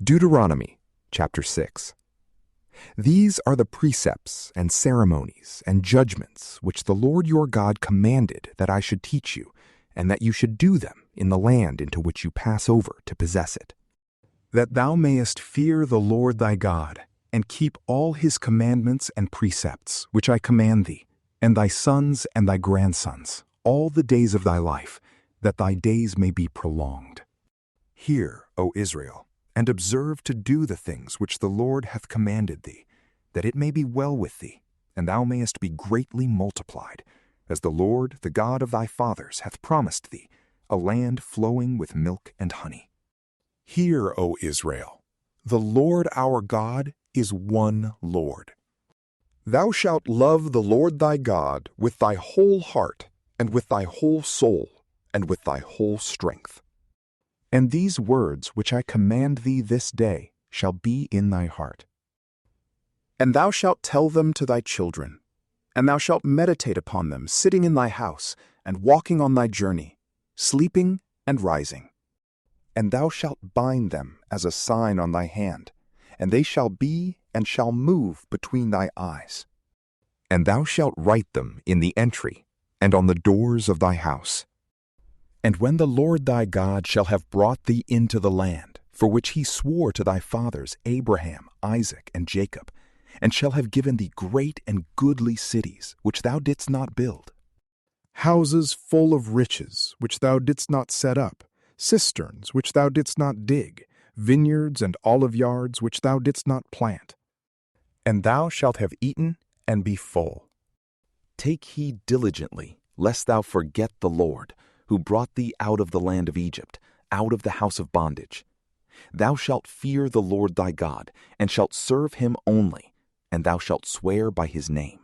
Deuteronomy chapter 6. These are the precepts and ceremonies and judgments which the Lord your God commanded that I should teach you, and that you should do them in the land into which you pass over to possess it. That thou mayest fear the Lord thy God, and keep all his commandments and precepts which I command thee, and thy sons and thy grandsons, all the days of thy life, that thy days may be prolonged. Hear, O Israel, and observe to do the things which the Lord hath commanded thee, that it may be well with thee, and thou mayest be greatly multiplied, as the Lord, the God of thy fathers, hath promised thee, a land flowing with milk and honey. Hear, O Israel, the Lord our God is one Lord. Thou shalt love the Lord thy God with thy whole heart, and with thy whole soul, and with thy whole strength. And these words which I command thee this day shall be in thy heart. And thou shalt tell them to thy children, and thou shalt meditate upon them sitting in thy house, and walking on thy journey, sleeping and rising. And thou shalt bind them as a sign on thy hand, and they shall be and shall move between thy eyes. And thou shalt write them in the entry, and on the doors of thy house. And when the Lord thy God shall have brought thee into the land, for which he swore to thy fathers Abraham, Isaac, and Jacob, and shall have given thee great and goodly cities, which thou didst not build, houses full of riches, which thou didst not set up, cisterns, which thou didst not dig, vineyards and oliveyards, which thou didst not plant, and thou shalt have eaten and be full. Take heed diligently, lest thou forget the Lord, who brought thee out of the land of Egypt, out of the house of bondage. Thou shalt fear the Lord thy God, and shalt serve him only, and thou shalt swear by his name.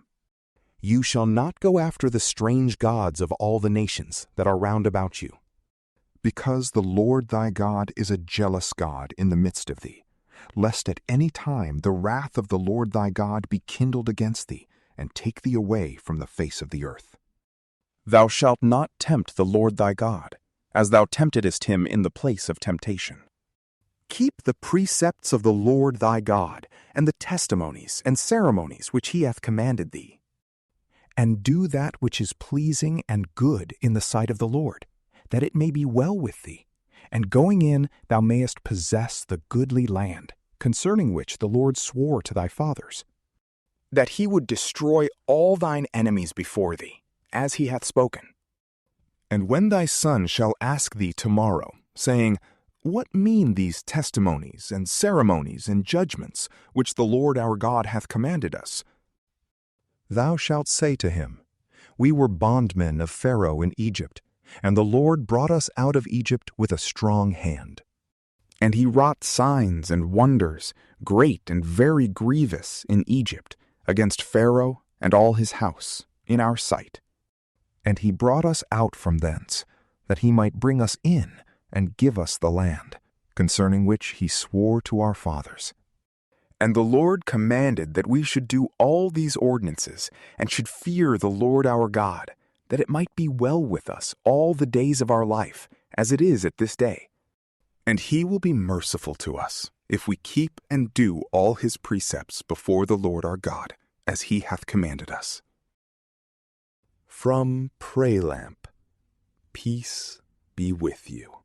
You shall not go after the strange gods of all the nations that are round about you, because the Lord thy God is a jealous God in the midst of thee, lest at any time the wrath of the Lord thy God be kindled against thee, and take thee away from the face of the earth. Thou shalt not tempt the Lord thy God, as thou temptedst him in the place of temptation. Keep the precepts of the Lord thy God, and the testimonies and ceremonies which he hath commanded thee. And do that which is pleasing and good in the sight of the Lord, that it may be well with thee, and going in thou mayest possess the goodly land, concerning which the Lord swore to thy fathers, that he would destroy all thine enemies before thee, as he hath spoken. And when thy son shall ask thee tomorrow, saying, What mean these testimonies and ceremonies and judgments which the Lord our God hath commanded us? Thou shalt say to him, We were bondmen of Pharaoh in Egypt, and the Lord brought us out of Egypt with a strong hand. And he wrought signs and wonders, great and very grievous, in Egypt, against Pharaoh and all his house, in our sight. And he brought us out from thence, that he might bring us in and give us the land, concerning which he swore to our fathers. And the Lord commanded that we should do all these ordinances, and should fear the Lord our God, that it might be well with us all the days of our life, as it is at this day. And he will be merciful to us, if we keep and do all his precepts before the Lord our God, as he hath commanded us. From PrayLamp, peace be with you.